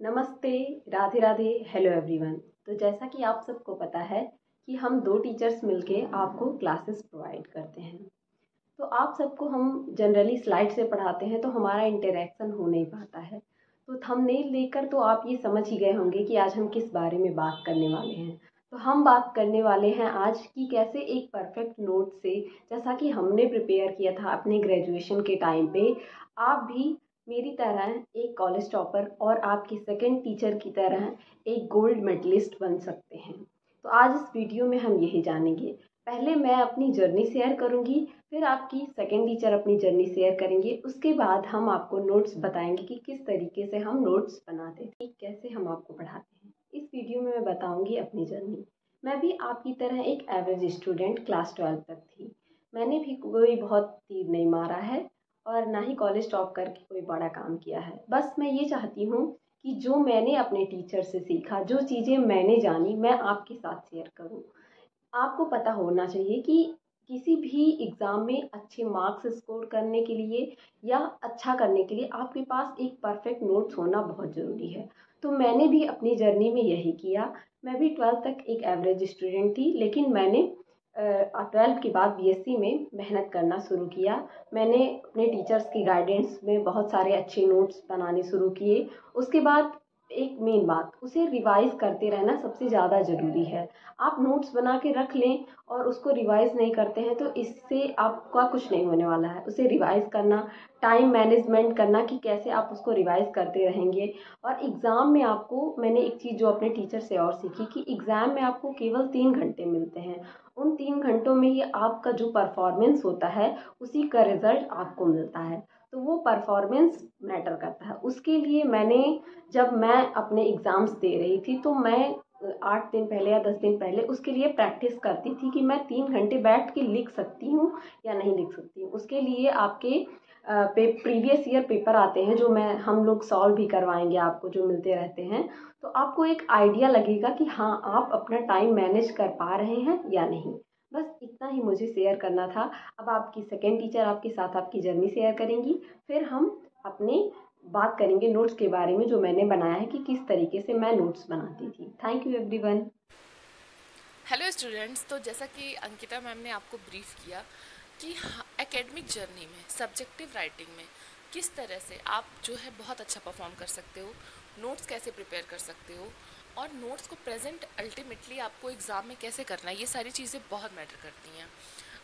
नमस्ते, Radhe Radhe, hello everyone. तो जैसा कि आप सबको पता है कि हम दो टीचर्स मिलके आपको क्लासेस प्रोवाइड करते हैं। तो आप सबको हम जनरली स्लाइड से पढ़ाते हैं, तो हमारा इंटरेक्शन हो नहीं पाता है। तो थंबनेल देखकर तो आप ये समझ ही गए होंगे कि आज हम किस बारे में बात करने वाले हैं। तो हम बात करने वाले हैं आज कि कैसे एक परफेक्ट नोट से, जैसा कि हमने प्रिपेयर किया था अपने ग्रेजुएशन के टाइम पे, आप भी मेरी तरह एक कॉलेज टॉपर और आपकी सेकंड टीचर की तरह एक गोल्ड मेडलिस्ट बन सकते हैं। तो आज इस वीडियो में हम यही जानेंगे। पहले मैं अपनी जर्नी शेयर करूंगी, फिर आपकी सेकंड टीचर अपनी जर्नी शेयर करेंगे। उसके बाद हम आपको नोट्स बताएंगे कि किस तरीके से हम नोट्स बनाते हैं, कैसे हम आपको पढ़ाते हैं। इस वीडियो में मैं बताऊंगी अपनी जर्नी। मैं भी आपकी तरह एक एवरेज स्टूडेंट क्लास 12 तक थी। मैंने भी कोई बहुत तीर नहीं मारा है और ना ही कॉलेज टॉप करके कोई बड़ा काम किया है। बस मैं ये चाहती हूँ कि जो मैंने अपने टीचर से सीखा, जो चीज़ें मैंने जानी, मैं आपके साथ शेयर करूँ। आपको पता होना चाहिए कि किसी भी एग्ज़ाम में अच्छे मार्क्स स्कोर करने के लिए या अच्छा करने के लिए आपके पास एक परफेक्ट नोट्स होना बहुत ज़रूरी है। तो मैंने भी अपनी जर्नी में यही किया। मैं भी 12th तक एक एवरेज स्टूडेंट थी, लेकिन मैंने 12th के बाद बीएससी में मेहनत करना शुरू किया। मैंने अपने टीचर्स की गाइडेंस में बहुत सारे अच्छे नोट्स बनाने शुरू किए। उसके बाद एक मेन बात, उसे रिवाइज़ करते रहना सबसे ज़्यादा ज़रूरी है। आप नोट्स बना के रख लें और उसको रिवाइज़ नहीं करते हैं, तो इससे आपका कुछ नहीं होने वाला है। उसे रिवाइज़ करना, टाइम मैनेजमेंट करना कि कैसे आप उसको रिवाइज़ करते रहेंगे। और एग्ज़ाम में आपको, मैंने एक चीज़ जो अपने टीचर से और सीखी कि एग्ज़ाम में आपको केवल 3 घंटे मिलते हैं। उन 3 घंटों में ही आपका जो परफॉर्मेंस होता है, उसी का रिज़ल्ट आपको मिलता है। तो वो परफॉर्मेंस मैटर करता है। उसके लिए जब मैं अपने एग्ज़ाम्स दे रही थी, तो मैं 8 दिन पहले या 10 दिन पहले उसके लिए प्रैक्टिस करती थी कि मैं 3 घंटे बैठ के लिख सकती हूँ या नहीं लिख सकती हूँ। उसके लिए आपके प्रीवियस ईयर पेपर आते हैं, जो हम लोग सॉल्व भी करवाएंगे आपको, जो मिलते रहते हैं। तो आपको एक आइडिया लगेगा कि हाँ, आप अपना टाइम मैनेज कर पा रहे हैं या नहीं। बस इतना ही मुझे शेयर करना था। अब आपकी सेकेंड टीचर आपके साथ आपकी जर्नी शेयर करेंगी, फिर हम अपने बात करेंगे नोट्स के बारे में, जो मैंने बनाया है कि किस तरीके से मैं नोट्स बनाती थी। Thank you everyone. Hello students. तो जैसा कि अंकिता मैम ने आपको ब्रीफ किया कि एकेडमिक जर्नी में सब्जेक्टिव राइटिंग में किस तरह से आप जो है बहुत अच्छा परफॉर्म कर सकते हो, नोट्स कैसे प्रिपेयर कर सकते हो और नोट्स को प्रेजेंट अल्टीमेटली आपको एग्ज़ाम में कैसे करना है, ये सारी चीज़ें बहुत मैटर करती हैं।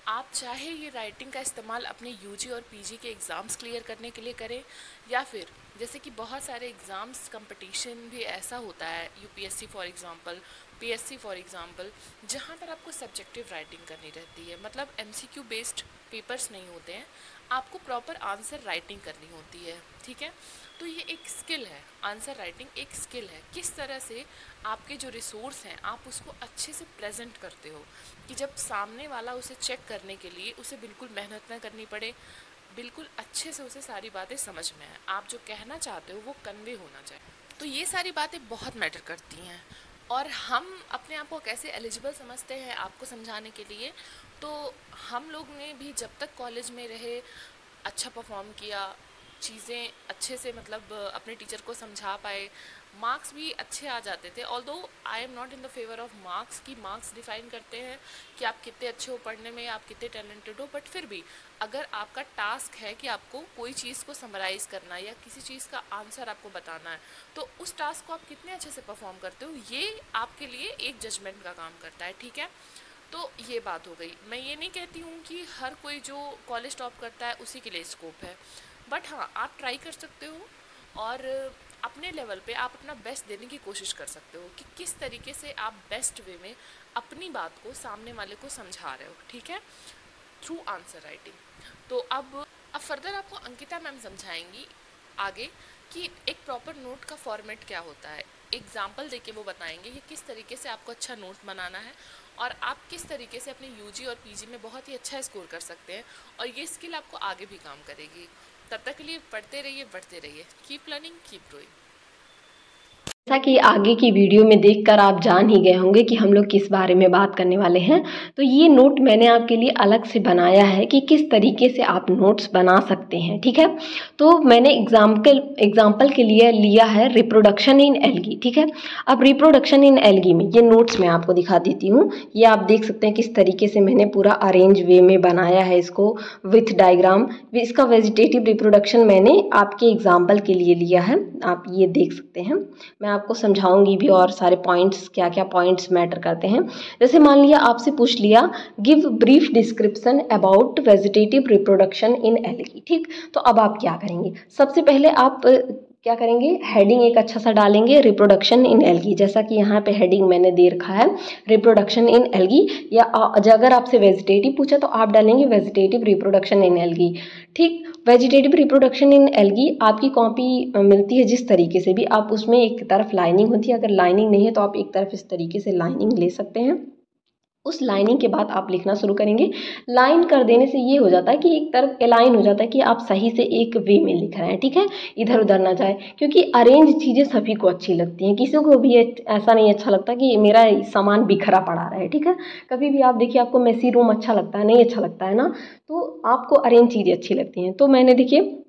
आप चाहे ये राइटिंग का इस्तेमाल अपने यूजी और पीजी के एग्ज़ाम्स क्लियर करने के लिए करें, या फिर जैसे कि बहुत सारे एग्ज़ाम्स कंपटीशन भी ऐसा होता है, UPSC for example, PSC for example, जहाँ पर आपको सब्जेक्टिव राइटिंग करनी रहती है। मतलब एमसीक्यू बेस्ड पेपर्स नहीं होते हैं, आपको प्रॉपर आंसर राइटिंग करनी होती है। ठीक है, तो ये एक स्किल है, आंसर राइटिंग एक स्किल है। किस तरह से आपके जो रिसोर्स हैं आप उसको अच्छे से प्रेजेंट करते हो कि जब सामने वाला उसे चेक करने के लिए उसे बिल्कुल मेहनत ना करनी पड़े, बिल्कुल अच्छे से उसे सारी बातें समझ में आए, आप जो कहना चाहते हो वो कन्वे होना चाहिए। तो ये सारी बातें बहुत मैटर करती हैं। और हम अपने आप को कैसे एलिजिबल समझते हैं आपको समझाने के लिए, तो हम लोग ने भी जब तक कॉलेज में रहे अच्छा परफॉर्म किया, चीज़ें अच्छे से मतलब अपने टीचर को समझा पाए, मार्क्स भी अच्छे आ जाते थे। Although I am not in the favour of marks कि मार्क्स डिफाइन करते हैं कि आप कितने अच्छे हो पढ़ने में, आप कितने टैलेंटेड हो, बट फिर भी अगर आपका टास्क है कि आपको कोई चीज़ को समराइज़ करना है या किसी चीज़ का आंसर आपको बताना है, तो उस टास्क को आप कितने अच्छे से परफॉर्म करते हो, ये आपके लिए एक जजमेंट का काम करता है। ठीक है, तो ये बात हो गई। मैं ये नहीं कहती हूँ कि हर कोई जो कॉलेज टॉप करता है उसी के लिए स्कोप है, बट हाँ, आप ट्राई कर सकते हो और अपने लेवल पे आप अपना बेस्ट देने की कोशिश कर सकते हो कि किस तरीके से आप बेस्ट वे में अपनी बात को सामने वाले को समझा रहे हो। ठीक है, थ्रू आंसर राइटिंग। तो अब फर्दर आपको अंकिता मैम समझाएंगी आगे कि एक प्रॉपर नोट का फॉर्मेट क्या होता है। एग्जाम्पल देके वो बताएंगे कि किस तरीके से आपको अच्छा नोट बनाना है और आप किस तरीके से अपने यूजी और पीजी में बहुत ही अच्छा स्कोर कर सकते हैं, और ये स्किल आपको आगे भी काम करेगी। तब तक के लिए पढ़ते रहिए, बढ़ते रहिए, कीप लर्निंग, कीप ग्रोइंग। जैसा कि आगे की वीडियो में देखकर आप जान ही गए होंगे कि हम लोग किस बारे में बात करने वाले हैं, तो ये नोट मैंने आपके लिए अलग से बनाया है कि किस तरीके से आप नोट्स बना सकते हैं। ठीक है, तो मैंने एग्जाम्पल के लिए लिया है रिप्रोडक्शन इन एल्गी। ठीक है, अब रिप्रोडक्शन इन एल्गी में ये नोट्स मैं आपको दिखा देती हूँ। ये आप देख सकते हैं किस तरीके से मैंने पूरा अरेंज वे में बनाया है इसको विथ डायग्राम। इसका वेजिटेटिव रिप्रोडक्शन मैंने आपके एग्जाम्पल के लिए लिया है, आप ये देख सकते हैं। मैं आपको समझाऊंगी भी और सारे पॉइंट्स, क्या क्या पॉइंट्स मैटर करते हैं। जैसे मान लिया आपसे पूछ लिया give brief description about vegetative reproduction in algae. ठीक, तो अब आप क्या करेंगे, सबसे पहले आप क्या करेंगे, हेडिंग एक अच्छा सा डालेंगे रिप्रोडक्शन इन एल्गी। जैसा कि यहाँ पे हेडिंग मैंने दे रखा है रिप्रोडक्शन इन एल्गी, या अगर आपसे वेजिटेटिव पूछा तो आप डालेंगे वेजिटेटिव रिप्रोडक्शन इन एल्गी। ठीक, वेजिटेटिव रिप्रोडक्शन इन एल्गी आपकी कॉपी मिलती है जिस तरीके से भी, आप उसमें एक तरफ लाइनिंग होती है, अगर लाइनिंग नहीं है तो आप एक तरफ इस तरीके से लाइनिंग ले सकते हैं। उस लाइनिंग के बाद आप लिखना शुरू करेंगे। लाइन कर देने से ये हो जाता है कि एक तरफ अलाइन हो जाता है कि आप सही से एक वे में लिख रहे हैं। ठीक है, इधर उधर ना जाए, क्योंकि अरेंज चीज़ें सभी को अच्छी लगती हैं, किसी को भी ऐसा नहीं अच्छा लगता कि मेरा सामान बिखरा पड़ा रहे। ठीक है, कभी भी आप देखिए आपको मेसी रूम अच्छा लगता है, नहीं अच्छा लगता है ना, तो आपको अरेंज चीज़ें अच्छी लगती हैं। तो मैंने देखिए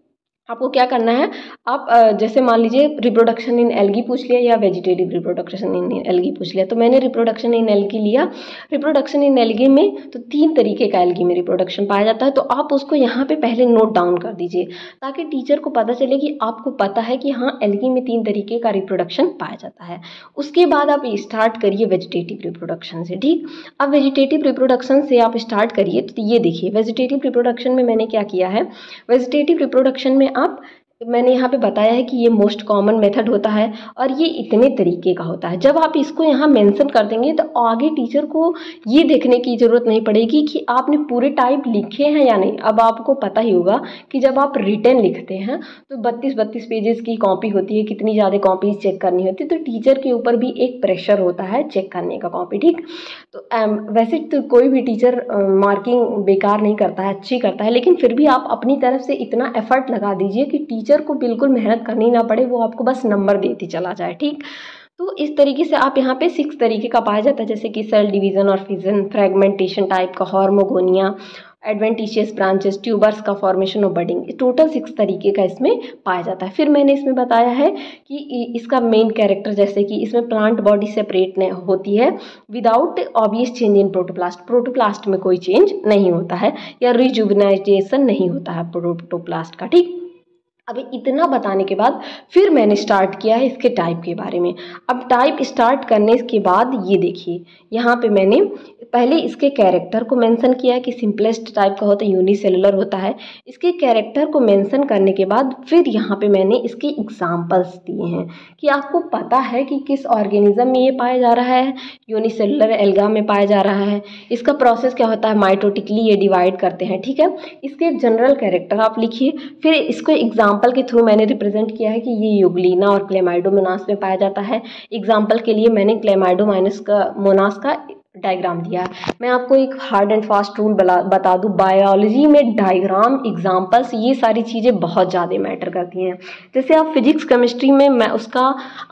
आपको क्या करना है, आप जैसे मान लीजिए रिप्रोडक्शन इन एल्गी पूछ लिया या वेजिटेटिव रिप्रोडक्शन इन एल्गी पूछ लिया, तो मैंने रिप्रोडक्शन इन एल्गी लिया। रिप्रोडक्शन इन एल्गी में तो 3 तरीके का एल्गी में रिप्रोडक्शन पाया जाता है, तो आप उसको यहाँ पे पहले नोट डाउन कर दीजिए ताकि टीचर को पता चले कि आपको पता है कि हाँ एल्गी में 3 तरीके का रिप्रोडक्शन पाया जाता है। उसके बाद आप स्टार्ट करिए वेजिटेटिव रिप्रोडक्शन से। ठीक, अब वेजिटेटिव रिप्रोडक्शन से आप स्टार्ट करिए, तो ये देखिए वेजिटेटिव रिप्रोडक्शन में मैंने क्या किया है, वेजिटेटिव रिप्रोडक्शन में आप मैंने यहाँ पे बताया है कि ये मोस्ट कॉमन मेथड होता है और ये इतने तरीके का होता है। जब आप इसको यहाँ मेंशन कर देंगे तो आगे टीचर को ये देखने की ज़रूरत नहीं पड़ेगी कि आपने पूरे टाइप लिखे हैं या नहीं। अब आपको पता ही होगा कि जब आप रिटन लिखते हैं तो 32 पेजेस की कॉपी होती है, कितनी ज़्यादा कॉपीज चेक करनी होती है, तो टीचर के ऊपर भी एक प्रेशर होता है चेक करने का कॉपी। ठीक, तो वैसे तो कोई भी टीचर मार्किंग बेकार नहीं करता है, अच्छी करता है, लेकिन फिर भी आप अपनी तरफ से इतना एफर्ट लगा दीजिए कि टीचर को बिल्कुल मेहनत करनी ना पड़े, वो आपको बस नंबर देती चला जाए। ठीक, तो इस तरीके से आप यहाँ पे 6 तरीके का पाया जाता है, जैसे कि सेल डिवीजन और फिजन, फ्रेगमेंटेशन टाइप का, हार्मोगोनिया, एडवेंटिशियस ब्रांचेस, ट्यूबर्स का फॉर्मेशन और बडिंग, टोटल 6 तरीके का इसमें पाया जाता है। फिर मैंने इसमें बताया है कि इसका मेन कैरेक्टर, जैसे कि इसमें प्लांट बॉडी सेपरेट होती है without obvious change in protoplast, protoplast में कोई चेंज नहीं होता है या रिजुवनाइजेशन नहीं होता है प्रोटोप्लास्ट का। ठीक, अब इतना बताने के बाद फिर मैंने स्टार्ट किया है इसके टाइप के बारे में। अब टाइप स्टार्ट करने के बाद ये देखिए यहाँ पे मैंने पहले इसके कैरेक्टर को मेंशन किया है कि सिंपलेस्ट टाइप का होता है, यूनिसेलुलर होता है। इसके कैरेक्टर को मेंशन करने के बाद फिर यहाँ पे मैंने इसके एग्जांपल्स दिए हैं कि आपको पता है कि किस ऑर्गेनिज्म में ये पाया जा रहा है, यूनिसेलुलर एल्गा में पाया जा रहा है, इसका प्रोसेस क्या होता है, माइटोटिकली ये डिवाइड करते हैं। ठीक है, इसके जनरल कैरेक्टर आप लिखिए। फिर इसको एग्जाम्पल के थ्रू मैंने रिप्रेजेंट किया है कि ये यूग्लिना और क्लेमाइडोमोनास में पाया जाता है। एग्जाम्पल के लिए मैंने क्लेमाइडोमोनास का डायग्राम दिया है। मैं आपको एक हार्ड एंड फास्ट रूल बता दूं, बायोलॉजी में डायग्राम, एग्जांपल्स, ये सारी चीज़ें बहुत ज़्यादा मैटर करती हैं। जैसे आप फिजिक्स केमिस्ट्री में मैं उसका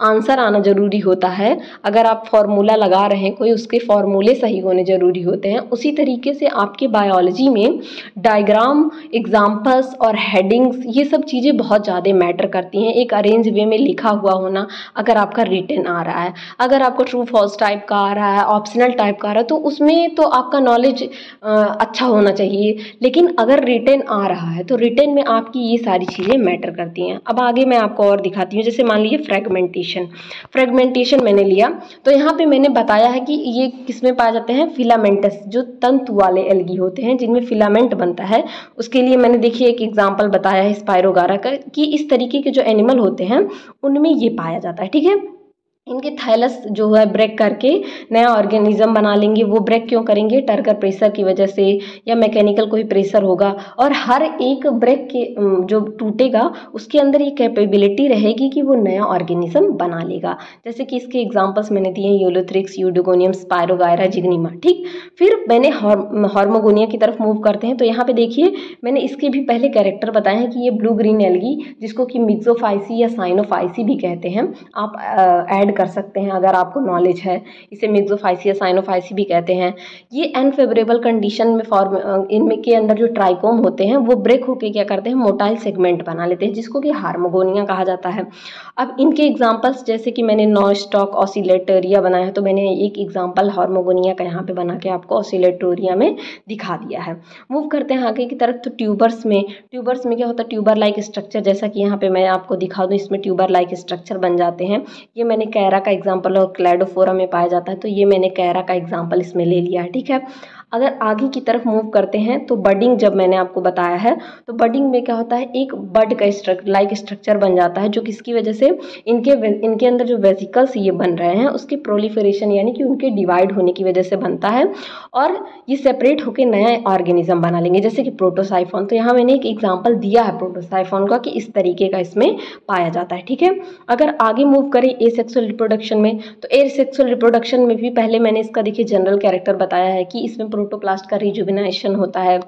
आंसर आना ज़रूरी होता है, अगर आप फार्मूला लगा रहे हैं कोई, उसके फार्मूले सही होने ज़रूरी होते हैं। उसी तरीके से आपके बायोलॉजी में डायग्राम, एग्जाम्पल्स और हेडिंग्स, ये सब चीज़ें बहुत ज़्यादा मैटर करती हैं। एक अरेंज वे में लिखा हुआ होना, अगर आपका रिटन आ रहा है, अगर आपका ट्रू फॉल्स टाइप का आ रहा है, ऑप्शनल टाइप का आ रहा है, तो उसमें तो आपका नॉलेज अच्छा होना चाहिए। लेकिन अगर रिटन आ रहा है तो रिटन में आपकी ये सारी चीज़ें मैटर करती हैं। अब आगे मैं आपको और दिखाती हूँ। जैसे मान लीजिए फ्रेगमेंटेशन मैंने लिया, तो यहाँ पे मैंने बताया है कि ये किसमें पाए जाते हैं, फिलामेंटस, जो तंतु वाले एल्गी होते हैं जिनमें फिलामेंट बनता है। उसके लिए मैंने देखिए एक एग्जाम्पल बताया है स्पायरोगारा का, कि इस तरीके के जो एनिमल होते हैं उनमें ये पाया जाता है। ठीक है, इनके थाइलस जो है ब्रेक करके नया ऑर्गेनिज्म बना लेंगे। वो ब्रेक क्यों करेंगे? टर्गर प्रेशर की वजह से या मैकेनिकल कोई प्रेशर होगा, और हर एक ब्रेक के जो टूटेगा उसके अंदर ये कैपेबिलिटी रहेगी कि वो नया ऑर्गेनिज्म बना लेगा। जैसे कि इसके एग्जांपल्स मैंने दिए हैं, यूलोथ्रिक्स, यूडोगोनियम, स्पायरोगायरा, जिग्निमा। ठीक, फिर मैंने हॉर्मोगोनिया की तरफ मूव करते हैं। तो यहाँ पे देखिए मैंने इसके भी पहले कैरेक्टर बताए हैं कि ये ब्लू ग्रीन एल्गी, जिसको कि मिक्सोफाइसी या साइनोफाइसी भी कहते हैं, आप ऐड कर सकते हैं अगर आपको नॉलेज है। इसे मिक्सोफाइसी या साइनोफाइसी भी कहते हैं। ये अनफेवरेबल कंडीशन में इनमें के अंदर जो ट्राइकोम होते हैं वो ब्रेक होके क्या करते हैं? मोटाइल सेगमेंट बना लेते हैं, जिसको कि हार्मोगोनिया कहा जाता है। अब इनके एग्जांपल्स जैसे कि मैंने नॉस्टॉक ऑसिलेटोरिया बनाया है, तो मैंने एक एग्जांपल हार्मोगोनिया का यहाँ पे बना के आपको ऑसिलेटोरिया में दिखा दिया है। मूव करते हैं आगे की तरफ। तो ट्यूबर्स में क्या होता है? ट्यूबर लाइक स्ट्रक्चर, जैसा कि यहाँ पे मैं आपको दिखा दूँ, इसमें ट्यूबर लाइक स्ट्रक्चर बन जाते हैं। ये मैंने कैरा का एग्जांपल, और क्लैडोफोरा में पाया जाता है, तो ये मैंने कैरा का एग्जांपल इसमें ले लिया है। ठीक है, अगर आगे की तरफ मूव करते हैं तो बडिंग, जब मैंने आपको बताया है, तो बडिंग में क्या होता है? एक बड का स्ट्रक्चर बन जाता है, जो किसकी वजह से? इनके अंदर जो वेसिकल्स ये बन रहे हैं उसके प्रोलिफरेशन यानी कि उनके डिवाइड होने की वजह से बनता है, और ये सेपरेट होकर नया ऑर्गेनिज्म बना लेंगे, जैसे कि प्रोटोसाइफॉन। तो यहाँ मैंने एक एग्जाम्पल दिया है प्रोटोसाइफॉन का कि इस तरीके का इसमें पाया जाता है। ठीक है, अगर आगे मूव करें एसेक्सुअल रिप्रोडक्शन में, तो एसेक्सुअल रिप्रोडक्शन में भी पहले मैंने इसका देखिए जनरल कैरेक्टर बताया है कि इसमें प्रोटोप्लास्ट का रिजुविनेशन होता है,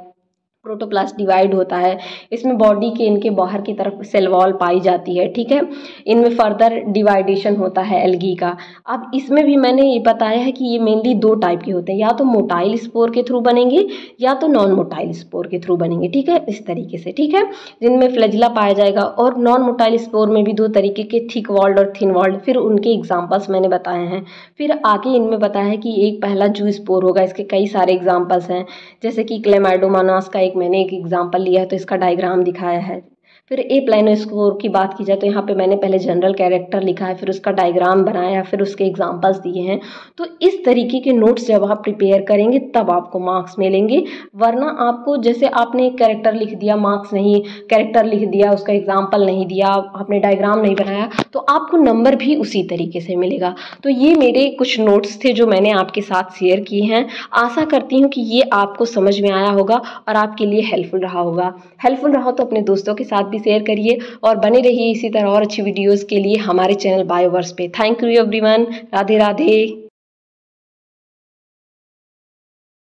प्रोटोप्लास्ट डिवाइड होता है, इसमें बॉडी के इनके बाहर की तरफ सेल वॉल पाई जाती है। ठीक है, इनमें फर्दर डिवाइडेशन होता है एल्गी का। अब इसमें भी मैंने ये बताया है कि ये मेनली दो टाइप के होते हैं, या तो मोटाइल स्पोर के थ्रू बनेंगे या तो नॉन मोटाइल स्पोर के थ्रू बनेंगे। ठीक है, इस तरीके से। ठीक है, जिनमें फ्लैजिला पाया जाएगा, और नॉन मोटाइल स्पोर में भी दो तरीके के, थिक वॉल्ड और थिन वॉल्ड, फिर उनके एग्जाम्पल्स मैंने बताए हैं। फिर आगे इनमें बताया है कि एक पहला जू स्पोर होगा, इसके कई सारे एग्जाम्पल्स हैं, जैसे कि क्लेमाइडोमोनास का मैंने एक एग्जांपल लिया है, तो इसका डायग्राम दिखाया है। फिर ए प्लानोस्पोर की बात की जाए तो यहाँ पे मैंने पहले जनरल कैरेक्टर लिखा है, फिर उसका डायग्राम बनाया, फिर उसके एग्जांपल्स दिए हैं। तो इस तरीके के नोट्स जब आप प्रिपेयर करेंगे तब आपको मार्क्स मिलेंगे, वरना आपको जैसे आपने एक कैरेक्टर लिख दिया, मार्क्स नहीं, कैरेक्टर लिख दिया, उसका एग्जाम्पल नहीं दिया, आपने डायग्राम नहीं बनाया, तो आपको नंबर भी उसी तरीके से मिलेगा। तो ये मेरे कुछ नोट्स थे जो मैंने आपके साथ शेयर किए हैं। आशा करती हूँ कि ये आपको समझ में आया होगा और आपके लिए हेल्पफुल रहा होगा। हेल्पफुल रहा तो अपने दोस्तों के साथ शेयर करिए, और बने रहिए इसी तरह और अच्छी वीडियोस के लिए हमारे चैनल बायोवर्स पे। Thank you everyone. Radhe Radhe.